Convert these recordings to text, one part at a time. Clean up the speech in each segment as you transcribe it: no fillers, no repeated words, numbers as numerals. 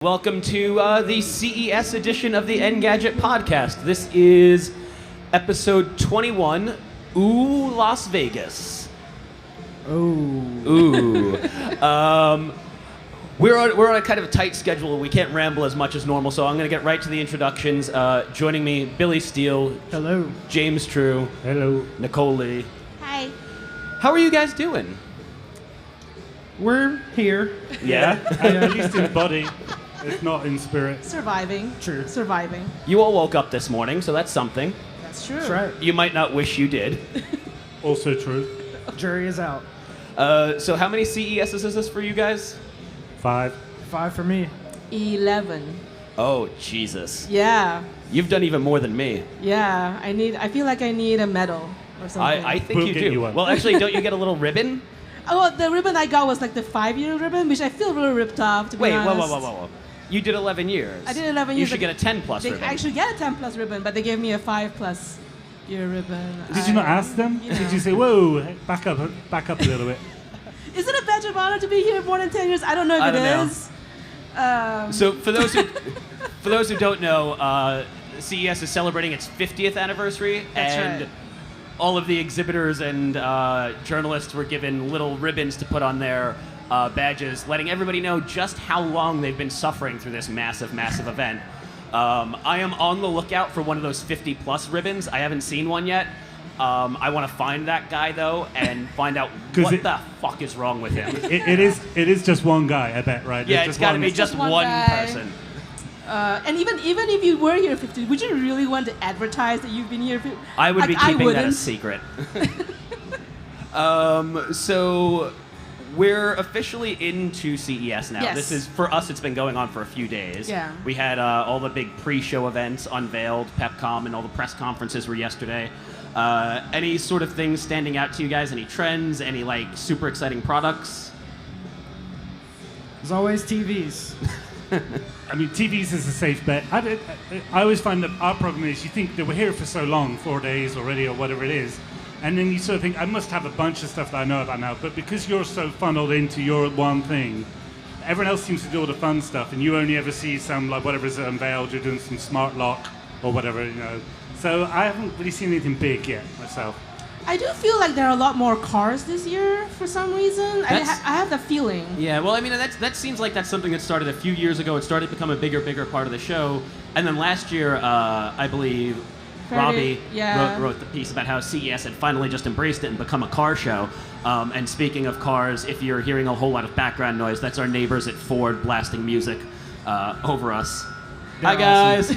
Welcome to the CES edition of the Engadget podcast. This is episode 21, Ooh, Las Vegas. Ooh. We're on a kind of a tight schedule. We can't ramble as much as normal, so I'm going to get right to the introductions. Joining me, Billy Steele. Hello. James Trew. Hello. Nicole Lee. Hi. How are you guys doing? We're here. Yeah? At least in body, if not in spirit. Surviving. True. Surviving. You all woke up this morning, so that's something. That's true. That's right. You might not wish you did. Also true. Jury is out. So how many CESs is this for you guys? 5. 5 for me. 11. Oh, Jesus. Yeah. You've done even more than me. Yeah. I feel like I need a medal or something. I think We'll you get do. you one. Well, actually, don't you get a little ribbon? Oh, the ribbon I got was like the 5-year ribbon, which I feel really ripped off, to be Wait, honest. whoa. You did 11 years. I did 11 You years. should get a 10-plus ribbon. I should get a 10-plus ribbon, but they gave me a 5+ year ribbon. Did you not ask them? You know. Did you say, whoa, back up a little bit? Is it a badge of honor to be here more than 10 years? I don't know if I it don't know. is. So for those who don't know, CES is celebrating its 50th anniversary, That's and right. all of the exhibitors and journalists were given little ribbons to put on their badges, letting everybody know just how long they've been suffering through this massive event. I am on the lookout for one of those 50-plus ribbons. I haven't seen one yet. I want to find that guy, though, and find out what the fuck is wrong with him. It is just one guy, I bet, right? Yeah, There's it's got to one- be just one one guy. person. And even if you were here 50, would you really want to advertise that you've been here? I would be Like, I keeping that a wouldn't. secret. So we're officially into CES now. Yes. This is, for us, it's been going on for a few days. Yeah. We had all the big pre-show events unveiled, PepCom, and all the press conferences were yesterday. Any sort of things standing out to you guys? Any trends? Any, like, super exciting products? There's always TVs. I mean, TVs is a safe bet. I always find that our problem is you think that we're here for so long, 4 days already or whatever it is, and then you sort of think, I must have a bunch of stuff that I know about now, but because you're so funneled into your one thing, everyone else seems to do all the fun stuff, and you only ever see some, like, whatever's unveiled, you're doing some smart lock or whatever, you know. So I haven't really seen anything big yet myself. I do feel like there are a lot more cars this year for some reason. I That's- have the feeling. Yeah, well, I mean, that seems like that's something that started a few years ago. It started to become a bigger part of the show. And then last year, I believe, Robbie yeah. wrote the piece about how CES had finally just embraced it and become a car show. And speaking of cars, if you're hearing a whole lot of background noise, that's our neighbors at Ford blasting music over us. Hi, guys.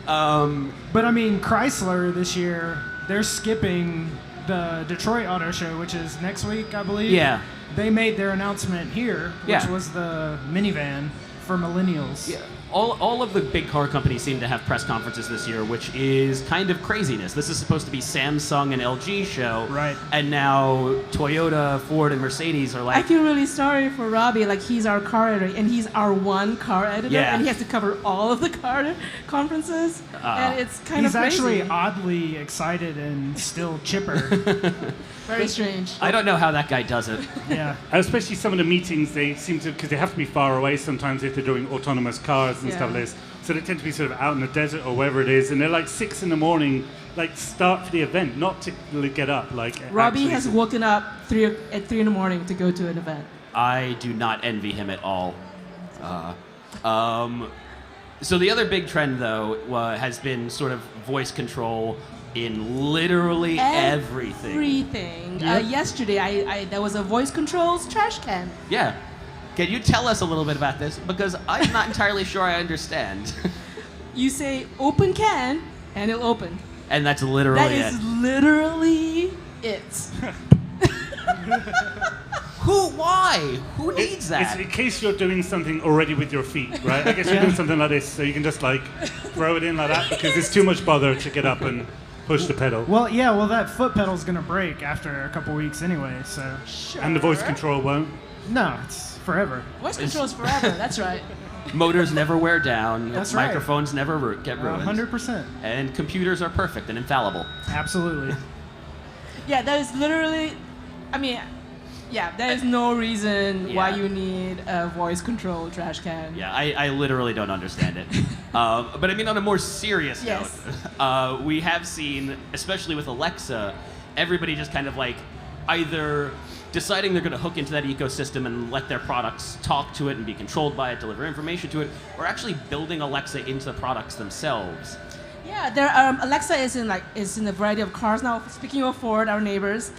But I mean, Chrysler this year, they're skipping the Detroit Auto Show, which is next week, I believe. Yeah. They made their announcement here, which Yeah. was the minivan for millennials. Yeah, all of the big car companies seem to have press conferences this year, which is kind of craziness. This is supposed to be Samsung and LG show, Right. And now Toyota, Ford, and Mercedes are I like, feel really sorry for Robbie. Like, he's our car editor, and he's our one car editor, Yeah. and he has to cover all of the car conferences, and it's kind He's of crazy. actually oddly excited and still chipper. Very strange. I don't know how that guy does it. Yeah. Especially some of the meetings, they seem to, because they have to be far away sometimes if they're doing autonomous cars and stuff Yeah. like this. So they tend to be sort of out in the desert or wherever it is, and they're like 6 a.m, like start for the event, not to get up. Like Robbie actually- has woken up at 3 a.m. to go to an event. I do not envy him at all. So the other big trend, though, has been sort of voice control in literally everything. Everything. Yep. Yesterday, there was a voice controls trash can. Yeah. Can you tell us a little bit about this? Because I'm not entirely sure I understand. You say open can, and it'll open. And that's literally That it. is literally it. Why? Who needs that? It's in case you're doing something already with your feet, right? I guess you're doing something like this, so you can just like throw it in like that because it's too much bother to get up and push the pedal. Well, yeah, that foot pedal's going to break after a couple weeks anyway, so. Sure. And the voice control won't. No, it's forever. Voice controls forever. That's right. Motors never wear down. That's right. Microphones never get ruined. 100%. And computers are perfect and infallible. Absolutely. Yeah, that is literally. I mean, Yeah, there is no reason why Yeah. you need a voice control trash can. Yeah, I literally don't understand it. But I mean, on a more serious Yes. note, we have seen, especially with Alexa, everybody just kind of like either deciding they're going to hook into that ecosystem and let their products talk to it and be controlled by it, deliver information to it, or actually building Alexa into the products themselves. Yeah, there. Alexa is in a variety of cars now. Speaking of Ford, our neighbors,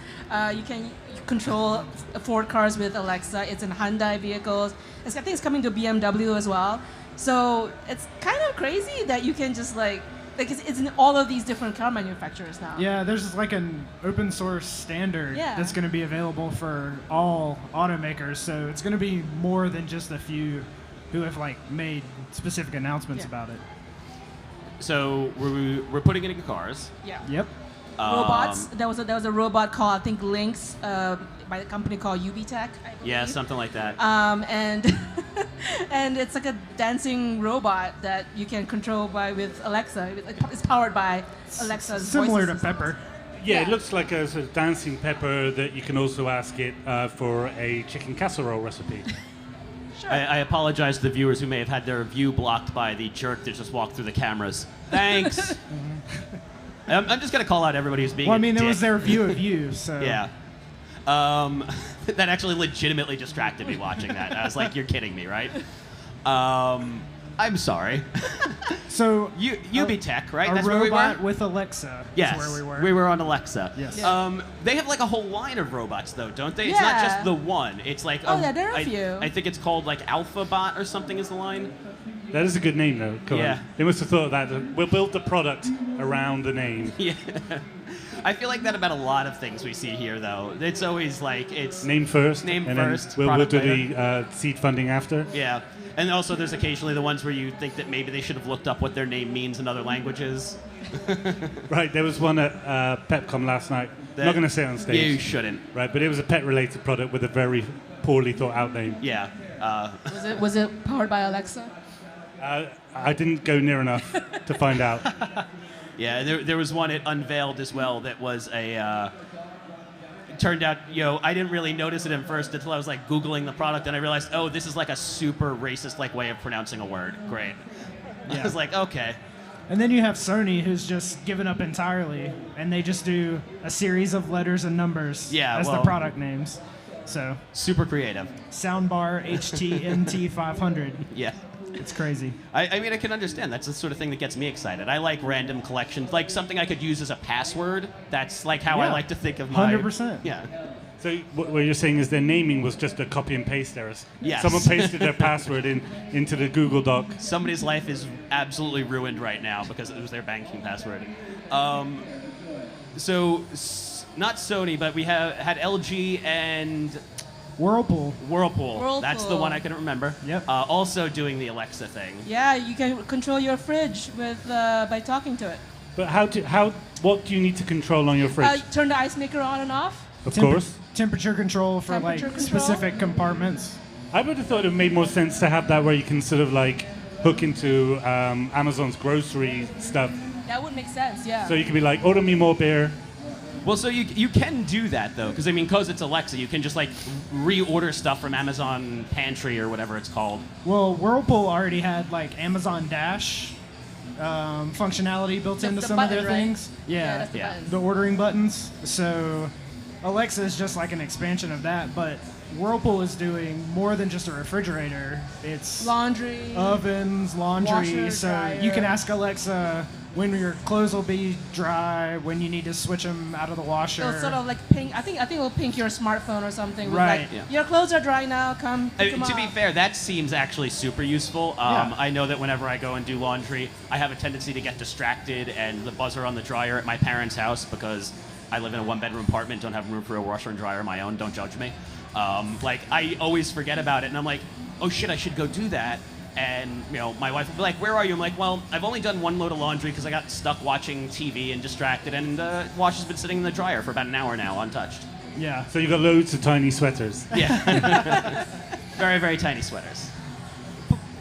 you can control Ford cars with Alexa. It's in Hyundai vehicles. I think it's coming to BMW as well. So it's kind of crazy that you can just like it's in all of these different car manufacturers now. Yeah, there's like an open source standard Yeah. that's going to be available for all automakers. So it's going to be more than just a few who have like made specific announcements Yeah. about it. So we're putting it in cars. Yeah. Yep. Robots. There was a robot called I think Lynx by a company called UBTech. I Yeah, believe. something like that. And and it's like a dancing robot that you can control with Alexa. It's powered by Alexa's Similar voice to assistant. Pepper. Yeah, it Yeah. looks like a sort of dancing pepper that you can also ask it for a chicken casserole recipe. Sure. I apologize to the viewers who may have had their view blocked by the jerk that just walked through the cameras. Thanks. I'm just going to call out everybody who's being Well, I a mean, it was dick. their view of you, so. Yeah. That actually legitimately distracted me watching that. I was like, you're kidding me, right? I'm sorry. So, UBTech, right? a That's where we robot were? with Alexa Yes, is where we were. We were on Alexa. Yes. Yeah. They have like a whole line of robots, though, don't they? It's not Yeah. just the one. It's like Oh, yeah, there are a few. I think it's called like AlphaBot or something is the line. That is a good name, though. Come Yeah. on. They must have thought of that. We'll build the product around the name. Yeah. I feel like that about a lot of things we see here, though. It's always like it's Name first. Name and first, Then we'll product do later. the seed funding after. Yeah. And also there's occasionally the ones where you think that maybe they should have looked up what their name means in other languages. Right, there was one at PepCom last night. I'm not going to say it on stage. You shouldn't. Right, but it was a pet-related product with a very poorly thought-out name. Yeah. Was it powered by Alexa? I didn't go near enough to find out. Yeah, there was one it unveiled as well that was a. It turned out, I didn't really notice it at first until I was like Googling the product and I realized, oh, this is like a super racist like way of pronouncing a word. Great. I Yeah. was like, okay. And then you have Sony, who's just given up entirely, and they just do a series of letters and numbers Yeah, as the well- product names. So, Super creative. soundbar HTMT 500. Yeah. It's crazy. I mean, I can understand. That's the sort of thing that gets me excited. I like random collections, like something I could use as a password. That's like how I Yeah. like to think of my. 100%. Yeah. So what you're saying is their naming was just a copy and paste error. Yes. Someone pasted their password into the Google Doc. Somebody's life is absolutely ruined right now because it was their banking password. Not Sony, but we had LG and Whirlpool. Whirlpool. That's the Whirlpool. one I couldn't remember. Yep. Also doing the Alexa thing. Yeah, you can control your fridge by talking to it. But what do you need to control on your fridge? Turn the ice maker on and off. Of course. Temperature control for Temperature like control. specific compartments. I would have thought it made more sense to have that where you can sort of like hook into Amazon's grocery stuff. That would make sense. Yeah. So you can be like, order me more beer. Well, so you can do that though, because I mean, because it's Alexa, you can just like reorder stuff from Amazon Pantry or whatever it's called. Well, Whirlpool already had like Amazon Dash functionality built The- into the some of their button, right? things. Yeah, that's the Yeah. button. The ordering buttons. So Alexa is just like an expansion of that, but Whirlpool is doing more than just a refrigerator. It's Laundry. ovens, laundry. Washer, so dryer. you can ask Alexa when your clothes will be dry, when you need to switch them out of the washer. It'll sort of like ping. I think it'll ping your smartphone or something. With Right. Like, Yeah. Your clothes are dry now. Come. Pick them To be up. fair, that seems actually super useful. Yeah. I know that whenever I go and do laundry, I have a tendency to get distracted and the buzzer on the dryer at my parents' house because I live in a one-bedroom apartment, don't have room for a washer and dryer of my own. Don't judge me. Like I always forget about it, and I'm like, oh shit, I should go do that. And my wife will be like, "Where are you?" I'm like, "Well, I've only done one load of laundry because I got stuck watching TV and distracted, and the wash has been sitting in the dryer for about an hour now, untouched." Yeah. So you got loads of tiny sweaters. Yeah, very very tiny sweaters.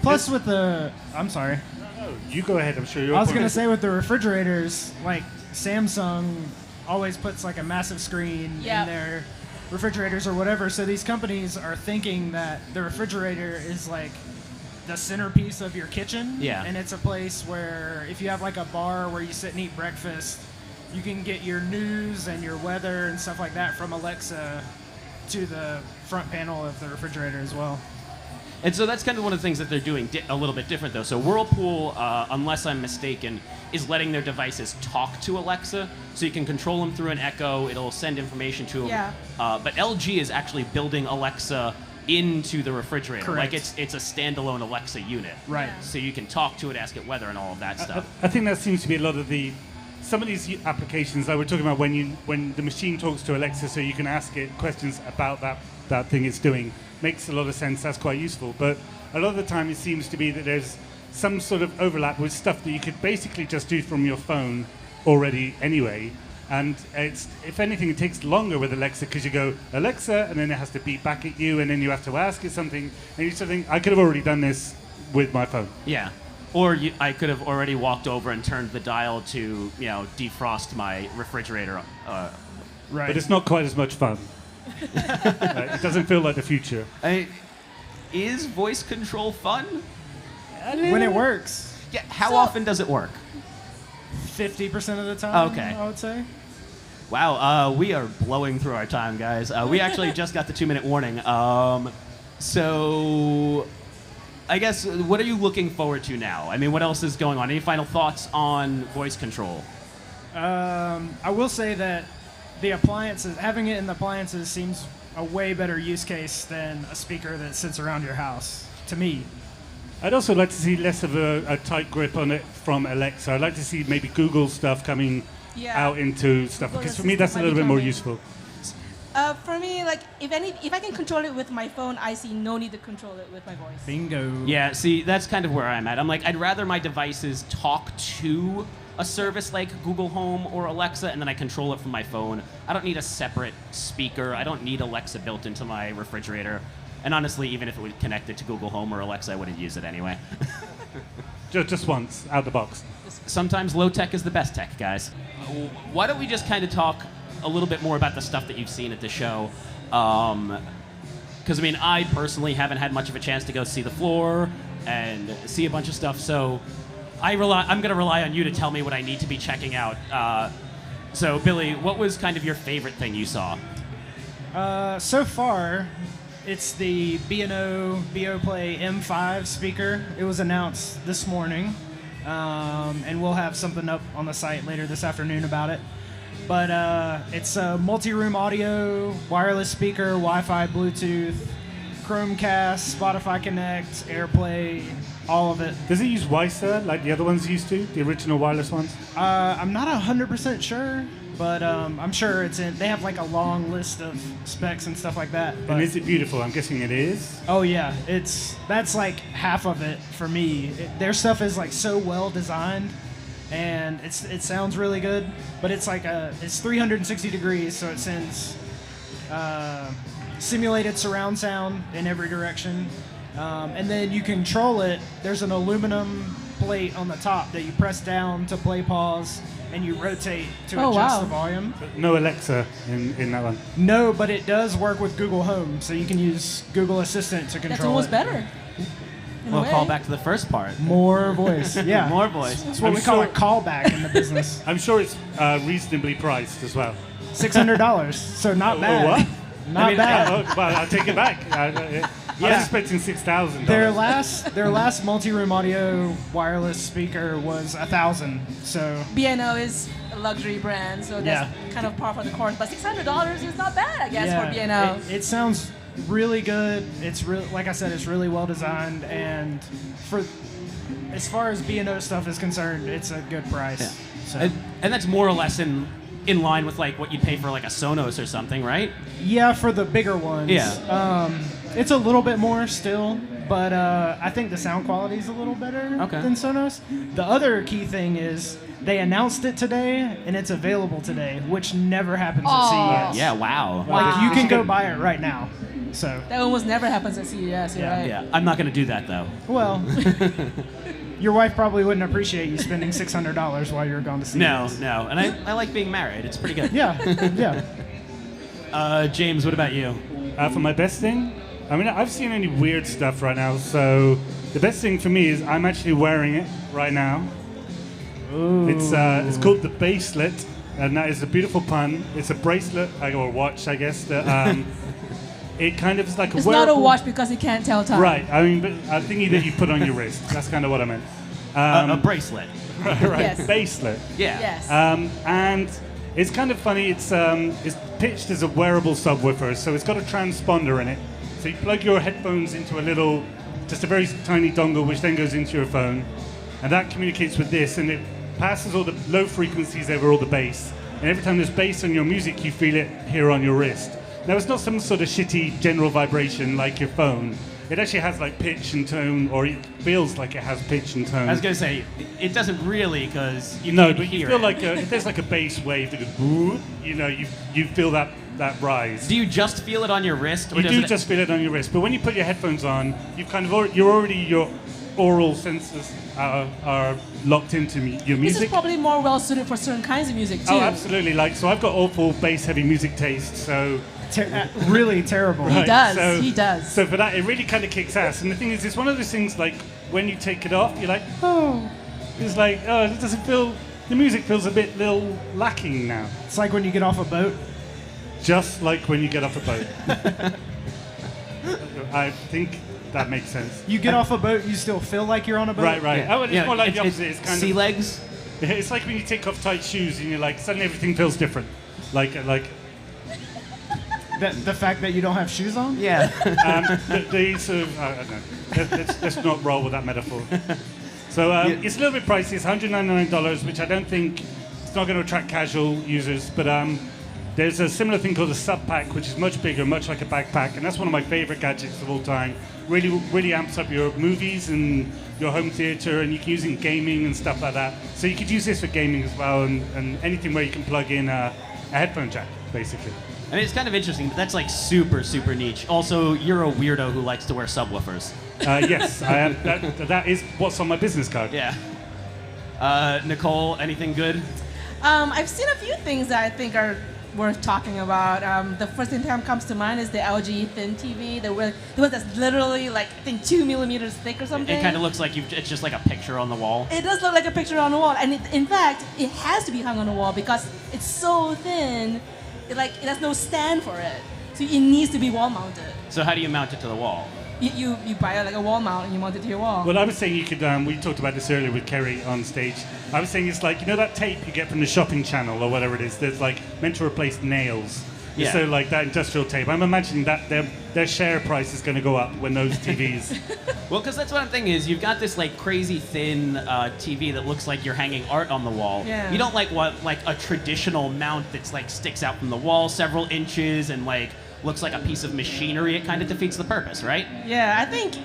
Plus with the, I'm sorry. Oh, you go ahead. I'm sure you're. I was gonna say with the refrigerators, like Samsung always puts like a massive screen Yeah. in their refrigerators or whatever. So these companies are thinking that the refrigerator is like the centerpiece of your kitchen. Yeah. And it's a place where if you have like a bar where you sit and eat breakfast, you can get your news and your weather and stuff like that from Alexa to the front panel of the refrigerator as well. And so that's kind of one of the things that they're doing a little bit different, though. So Whirlpool, unless I'm mistaken, is letting their devices talk to Alexa, so you can control them through an Echo. It'll send information to them. Yeah. But LG is actually building Alexa into the refrigerator. Correct. Like it's a standalone Alexa unit. Right. Yeah. So you can talk to it, ask it weather, and all of that stuff. I think that seems to be a lot of some of these applications like we're talking about when the machine talks to Alexa, so you can ask it questions about that thing it's doing. Makes a lot of sense. That's quite useful. But a lot of the time, it seems to be that there's some sort of overlap with stuff that you could basically just do from your phone already anyway. And if anything, it takes longer with Alexa because you go Alexa, and then it has to beep back at you, and then you have to ask it something, and you sort of think, I could have already done this with my phone. Yeah. Or I could have already walked over and turned the dial to, defrost my refrigerator. Right. But it's not quite as much fun. It doesn't feel like the future. Is voice control fun? When it works, Yeah. How often does it work? 50% of the time, Okay. I would say. Wow, we are blowing through our time, guys. We actually just got the 2-minute warning. So, I guess, what are you looking forward to now? I mean, what else is going on? Any final thoughts on voice control? I will say that the appliances, having it in the appliances seems a way better use case than a speaker that sits around your house, to me. I'd also like to see less of a tight grip on it from Alexa. I'd like to see maybe Google stuff coming out into stuff, Google because for me that's a Assistant little bit might be more coming. useful. For me, like if I can control it with my phone, I see no need to control it with my voice. Bingo. Yeah, see, that's kind of where I'm at. I'm like, I'd rather my devices talk to a service like Google Home or Alexa, and then I control it from my phone. I don't need a separate speaker. I don't need Alexa built into my refrigerator. And honestly, even if it was connected to Google Home or Alexa, I wouldn't use it anyway. Just once, out the box. Sometimes low tech is the best tech, guys. Why don't we just kind of talk a little bit more about the stuff that you've seen at the show? Because, I mean, I personally haven't had much of a chance to go see the floor and see a bunch of stuff, so I'm going to rely on you to tell me what I need to be checking out. So, Billy, what was kind of your favorite thing you saw? So far, it's the B&O BeoPlay M5 speaker. It was announced this morning, and we'll have something up on the site later this afternoon about it. But it's a multi-room audio, wireless speaker, Wi-Fi, Bluetooth, Chromecast, Spotify Connect, AirPlay, all of it. Does it use WiSA like the other ones used to, the original wireless ones? I'm not 100% sure, but I'm sure it's in. They have like a long list of specs and stuff like that. But, And is it beautiful? I'm guessing it is. oh yeah, that's like half of it for me. Their stuff is like so well designed, and it sounds really good. But it's like it's 360 degrees, so it sends simulated surround sound in every direction. And then you control it. There's an aluminum plate on the top that you press down to play pause, and you rotate to Oh, adjust wow. the volume. No Alexa in that one. No, but it does work with Google Home, so you can use Google Assistant to control That's almost it. better. In a Well, way. call back to the first part. More voice. Yeah. More voice. That's what I'm we call a sure- callback in the business. I'm sure it's reasonably priced as well. $600, so not bad. What? Not bad. Well, I'll take it back. I was expecting $6,000. Their last multi-room audio wireless speaker was $1,000. So B&O is a luxury brand, so that's kind of par for the course. But $600 is not bad, I guess, for B&O. It sounds really good. It's really, like I said, it's really well designed, and for as far as B&O stuff is concerned, it's a good price. Yeah. So. And that's more or less in line with like what you'd pay for like a Sonos or something, right? Yeah, for the bigger ones. Yeah. It's a little bit more still, but I think the sound quality is a little better than Sonos. The other key thing is they announced it today, and it's available today, which never happens at CES. Yeah, wow. Like, you can go buy it right now. So, That almost never happens at CES, you're right? Yeah, I'm not going to do that though. well, your wife probably wouldn't appreciate you spending $600 while you're gone to CES. No. And I like being married. It's pretty good. Yeah, yeah. James, what about you? For my best thing, I mean, I've seen any weird stuff right now, so the best thing for me is I'm actually wearing it right now. Ooh. It's called the Baselet, and that is a beautiful pun. It's a bracelet, or watch, I guess, that it kind of is like a It's wearable... not a watch because you can't tell time. Right, I mean, but a thingy that you put on your wrist. That's kind of what I meant. A bracelet. Right, Yes. Baselet. Yeah. Yes. And it's kind of funny. It's pitched as a wearable subwoofer, so it's got a transponder in it. So you plug your headphones into just a very tiny dongle, which then goes into your phone, and that communicates with this, and it passes all the low frequencies over all the bass. And every time there's bass on your music, you feel it here on your wrist. Now, it's not some sort of shitty general vibration like your phone. It actually has like pitch and tone, or it feels like it has pitch and tone. I was gonna say it doesn't really, because you No, can't but hear you feel it. like if there's like a bass wave that goes, whoop, you feel that rise. Do you just feel it on your wrist? Or You does do it... just feel it on your wrist, but when you put your headphones on, your oral senses are locked into your This music. is probably more well suited for certain kinds of music too. Oh, absolutely! So I've got awful bass-heavy music taste, so. Really terrible. He does. He does. So for that, it really kind of kicks ass. And the thing is, it's one of those things like when you take it off, you're like, oh, it's like, oh, it doesn't feel. The music feels a little lacking now. It's like when you get off a boat. Just like when you get off a boat. I think that makes sense. You get off a boat, you still feel like you're on a boat. Right. Yeah. Oh, it's more like the opposite. It's kind sea of legs. It's like when you take off tight shoes and you're like, suddenly everything feels different. Like. The fact that you don't have shoes on? Yeah. the sort of, I don't know. Let's not roll with that metaphor. So it's a little bit pricey. It's $199, which I don't think it's not going to attract casual users. But there's a similar thing called a sub pack, which is much bigger, much like a backpack, and that's one of my favorite gadgets of all time. Really amps up your movies and your home theater, and you can use it in gaming and stuff like that. So you could use this for gaming as well, and anything where you can plug in a headphone jack, basically. I mean, it's kind of interesting, but that's like super, super niche. Also, you're a weirdo who likes to wear subwoofers. Yes, I am. That is what's on my business card. Yeah. Nicole, anything good? I've seen a few things that I think are worth talking about. The first thing that comes to mind is the LG Thin TV. The one that's literally like, I think 2 millimeters thick or something. It kind of looks like it's just like a picture on the wall. It does look like a picture on the wall, and in fact, it has to be hung on the wall because it's so thin. It has no stand for it, so it needs to be wall mounted. So how do you mount it to the wall? You buy like a wall mount and you mount it to your wall. Well, I was saying you could. We talked about this earlier with Kerry on stage. I was saying it's like that tape you get from the shopping channel or whatever it is. There's like meant to replace nails. Yeah. So like that industrial tape. I'm imagining that their share price is going to go up when those TVs. Well, because that's what I'm thinking is you've got this like crazy thin TV that looks like you're hanging art on the wall. Yeah. You don't like a traditional mount that's like sticks out from the wall several inches and like looks like a piece of machinery. It kind of defeats the purpose, right? Yeah, I think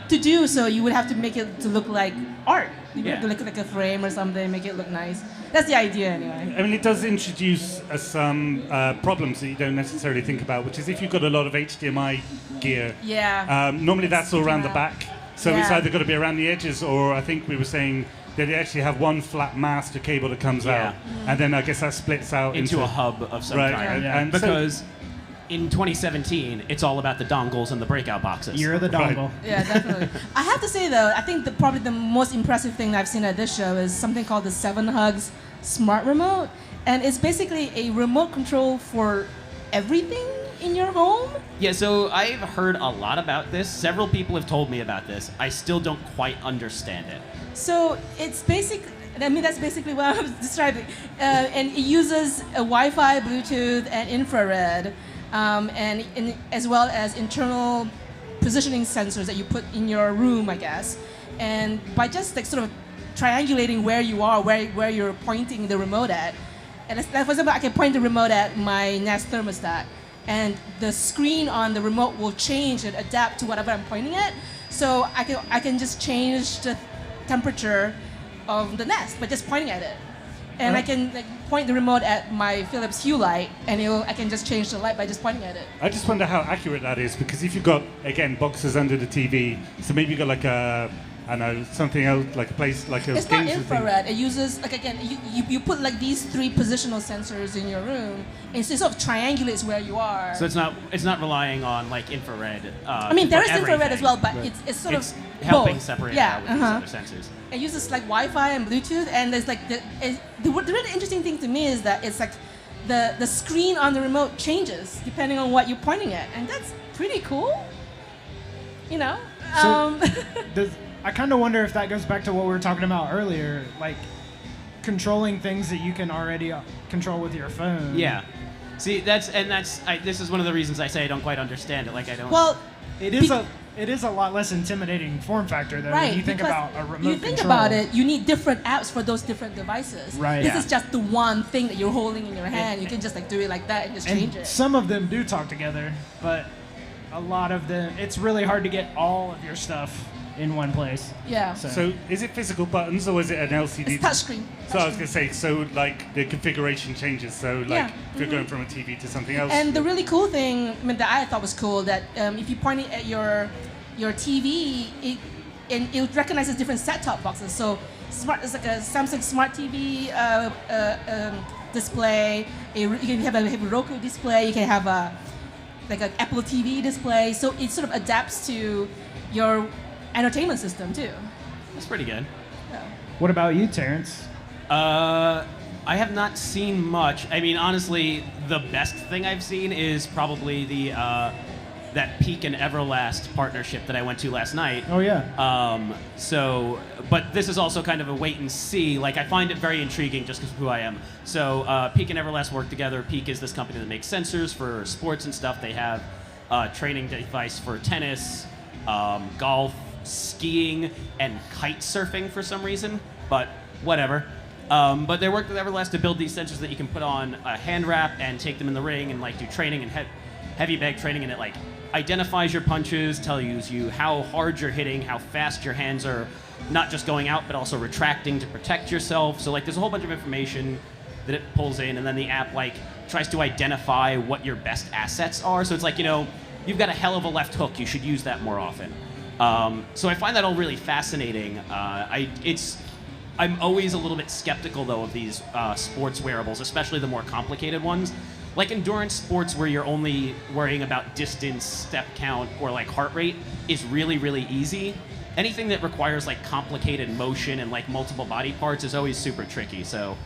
to do so, you would have to make it to look like art. You would have to Yeah. look like a frame or something, make it look nice. That's the idea, anyway. I mean, it does introduce some problems that you don't necessarily think about, which is if you've got a lot of HDMI gear. Yeah. Normally that's all around the Wow. back, so it's Yeah. either got to be around the edges, or I think we were saying that they actually have one flat master cable that comes Yeah. out, and then I guess that splits out Into a hub of some right, kind. and so- Because in 2017, it's all about the dongles and the breakout boxes. You're the Right. dongle. Yeah, definitely. I have to say though, I think probably the most impressive thing that I've seen at this show is something called the 7 Hugs Smart Remote, and it's basically a remote control for everything in your home. Yeah, so I've heard a lot about this. Several people have told me about this. I still don't quite understand it. So it's that's basically what I was describing. And it uses a Wi-Fi, Bluetooth, and infrared, as well as internal positioning sensors that you put in your room, I guess. And by just like sort of triangulating where you are, where you're pointing the remote at. And for example, I can point the remote at my Nest thermostat, and the screen on the remote will change and adapt to whatever I'm pointing at. So I can just change the temperature of the Nest by just pointing at it. And I can point the remote at my Philips Hue light, and I can just change the light by just pointing at it. I just wonder how accurate that is, because if you've got, again, boxes under the TV, so maybe you've got like a I know something else, like a place, like a It's not games thing. infrared. It uses, like, again, you put like these 3 positional sensors in your room, and it sort of triangulates where you are. So it's not relying on like infrared. I mean, there is for infrared as everything. well, but it's sort It's of helping both. separate it Yeah, out with these other sensors. It uses like Wi-Fi and Bluetooth, and there's like the really interesting thing to me is that it's like the screen on the remote changes depending on what you're pointing at, and that's pretty cool. You know. So, I kind of wonder if that goes back to what we were talking about earlier, like controlling things that you can already control with your phone. Yeah. See, this is one of the reasons I say I don't quite understand it. Like I don't. Well, It is a lot less intimidating form factor though right. when you think because about a remote you think control. about it, you need different apps for those different devices. Right. This Yeah. is just the one thing that you're holding in your hand. You can just like do it like that and just change And it. some of them do talk together, but a lot of them, it's really hard to get all of your stuff in one place. Yeah. So is it physical buttons or is it an LCD? It's touchscreen. So I was going to say, so like the configuration changes. So like Yeah. if you're going from a TV to something else. And the really cool thing, I mean, that I thought was cool, that if you point it at your TV, it recognizes different set-top boxes. So it's like a Samsung Smart TV display. You can have a Roku display. You can have like an Apple TV display. So it sort of adapts to your entertainment system too. That's pretty good. What about you, Terrence? I have not seen much. I mean, honestly, the best thing I've seen is probably the that Peak and Everlast partnership that I went to last night. Oh yeah. But this is also kind of a wait and see. Like, I find it very intriguing just because of who I am. So, Peak and Everlast work together. Peak is this company that makes sensors for sports and stuff. They have a training device for tennis, golf, skiing, and kite surfing for some reason. But whatever. But they work with Everlast to build these sensors that you can put on a hand wrap and take them in the ring and like do training and heavy bag training, and it like identifies your punches, tells you how hard you're hitting, how fast your hands are not just going out but also retracting to protect yourself. So like there's a whole bunch of information that it pulls in, and then the app like tries to identify what your best assets are. So it's like, you know, you've got a hell of a left hook, you should use that more often. So I find that all really fascinating. I'm always a little bit skeptical though of these sports wearables, especially the more complicated ones. Like endurance sports where you're only worrying about distance, step count, or like heart rate is really, really easy. Anything that requires like complicated motion and like multiple body parts is always super tricky. So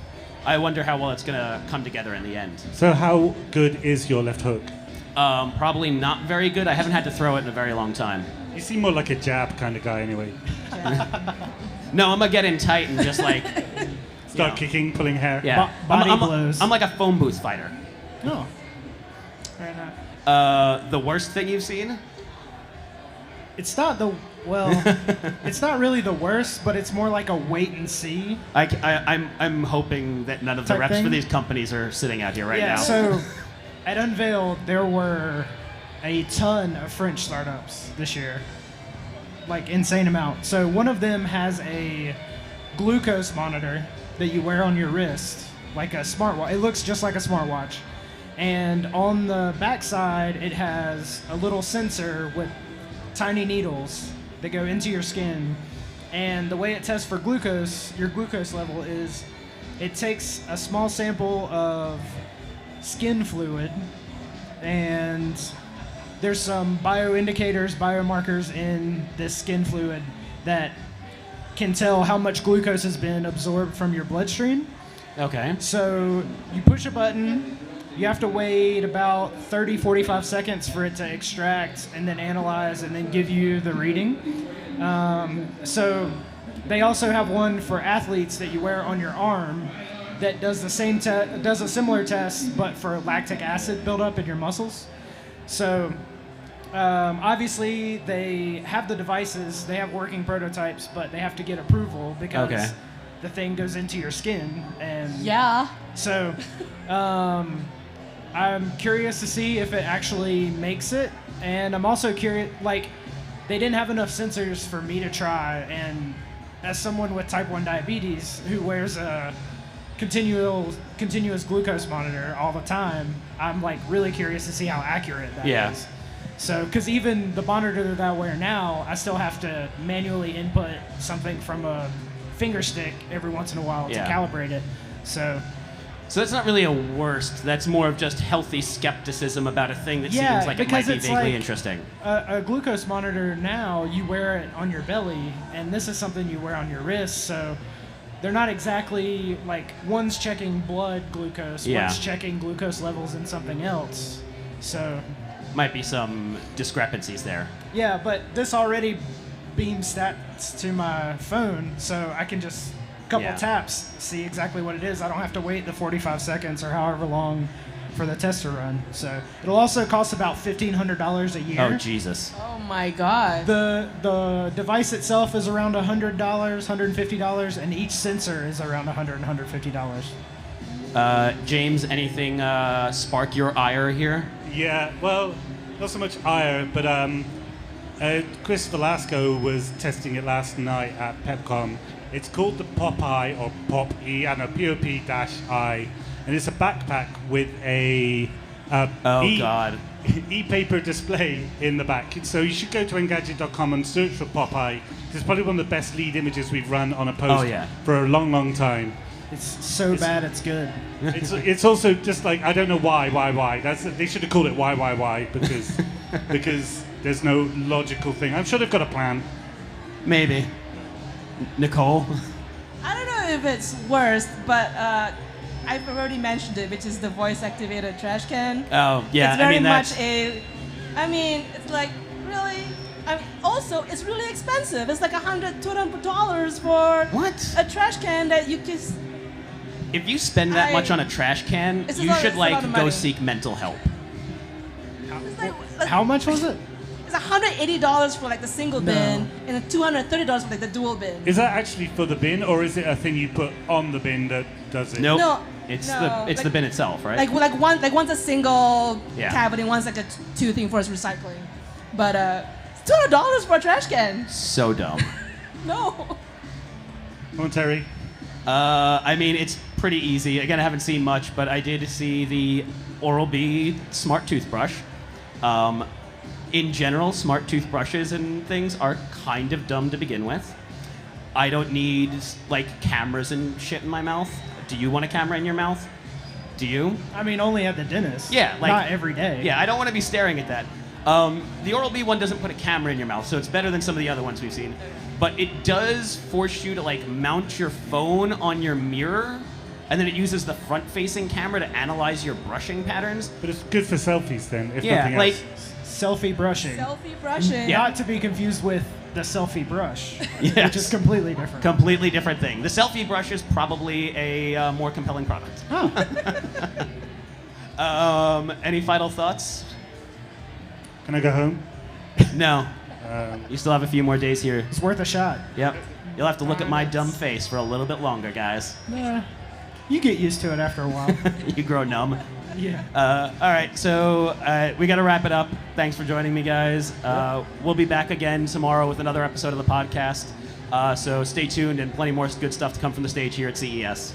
I wonder how well it's gonna come together in the end. So how good is your left hook? Probably not very good. I haven't had to throw it in a very long time. You seem more like a jab kind of guy anyway. No, I'm gonna get in tight and just like Start kicking, pulling hair. yeah. Body blows. I'm like a phone booth fighter. No. Fair enough. The worst thing you've seen? It's not it's not really the worst, but it's more like a wait and see. I'm hoping that none of the Type reps thing? for these companies are sitting out here right Yeah, now. so at Unveiled, there were a ton of French startups this year. Like, insane amount. So one of them has a glucose monitor that you wear on your wrist, like a smartwatch. It looks just like a smartwatch. And on the backside, it has a little sensor with tiny needles that go into your skin. And the way it tests for glucose, your glucose level, is it takes a small sample of skin fluid, and there's some bioindicators, biomarkers in this skin fluid that can tell how much glucose has been absorbed from your bloodstream. Okay. So you push a button, you have to wait about 30, 45 seconds for it to extract and then analyze and then give you the reading. So they also have one for athletes that you wear on your arm that does the same does a similar test, but for lactic acid buildup in your muscles. So obviously they have the devices, they have working prototypes, but they have to get approval because the thing goes into your skin. And Yeah. so I'm curious to see if it actually makes it, and I'm also curious, like, they didn't have enough sensors for me to try, and as someone with type 1 diabetes who wears a continuous glucose monitor all the time, I'm like really curious to see how accurate that is. So, because even the monitor that I wear now, I still have to manually input something from a finger stick every once in a while to calibrate it. So that's not really a worst. That's more of just healthy skepticism about a thing that seems like it might be vaguely interesting. A glucose monitor now, you wear it on your belly, and this is something you wear on your wrist. So they're not exactly like one's checking blood glucose, one's checking glucose levels in something else. So might be some discrepancies there. Yeah, but this already beams stats to my phone, so I can just couple taps see exactly what it is. I don't have to wait the 45 seconds or however long for the test to run. So it'll also cost about $1,500 a year. Oh Jesus! Oh my God. The device itself is around $100, $150, and each sensor is around $100 and $150. James, anything spark your ire here? Yeah, well, not so much ire, but Chris Velasco was testing it last night at PepCom. It's called the Popeye, or Pop-E, I don't know, POP-I, and it's a backpack with a e-paper display in the back. So you should go to Engadget.com and search for Popeye. It's probably one of the best lead images we've run on a post for a long, long time. It's bad, it's good. It's also just like, I don't know why. They should have called it why, because there's no logical thing. I'm sure they've got a plan. Maybe. Nicole? I don't know if it's worse, but I've already mentioned it, which is the voice-activated trash can. Oh, yeah. It's very much it's like, really? Also, it's really expensive. It's like $100, $200 for a trash can that you just... If you spend that much on a trash can, you should go seek mental help. How much was it? It's $180 for like the single bin and then $230 for like the dual bin. Is that actually for the bin, or is it a thing you put on the bin that does it? Nope. No, it's the bin itself, right? One's a single cavity, one's like a two thing for its recycling. But $200 for a trash can. So dumb. No. Come on, Terry. I mean, it's pretty easy. Again, I haven't seen much, but I did see the Oral-B smart toothbrush. In general, smart toothbrushes and things are kind of dumb to begin with. I don't need like cameras and shit in my mouth. Do you want a camera in your mouth? Do you? I mean, only at the dentist. Yeah, like not every day. Yeah, I don't want to be staring at that. The Oral-B one doesn't put a camera in your mouth, so it's better than some of the other ones we've seen. But it does force you to like mount your phone on your mirror, and then it uses the front-facing camera to analyze your brushing patterns. But it's good for selfies then, if nothing else. Selfie brushing. Selfie brushing. Yeah. Not to be confused with the selfie brush, yes. which is completely different. Completely different thing. The selfie brush is probably a more compelling product. Oh. Any final thoughts? Can I go home? No. You still have a few more days here. It's worth a shot. Yep. You'll have to look at my dumb face for a little bit longer, guys. You get used to it after a while. You grow numb. Yeah. All right, so we got to wrap it up. Thanks for joining me, guys. We'll be back again tomorrow with another episode of the podcast. So stay tuned, and plenty more good stuff to come from the stage here at CES.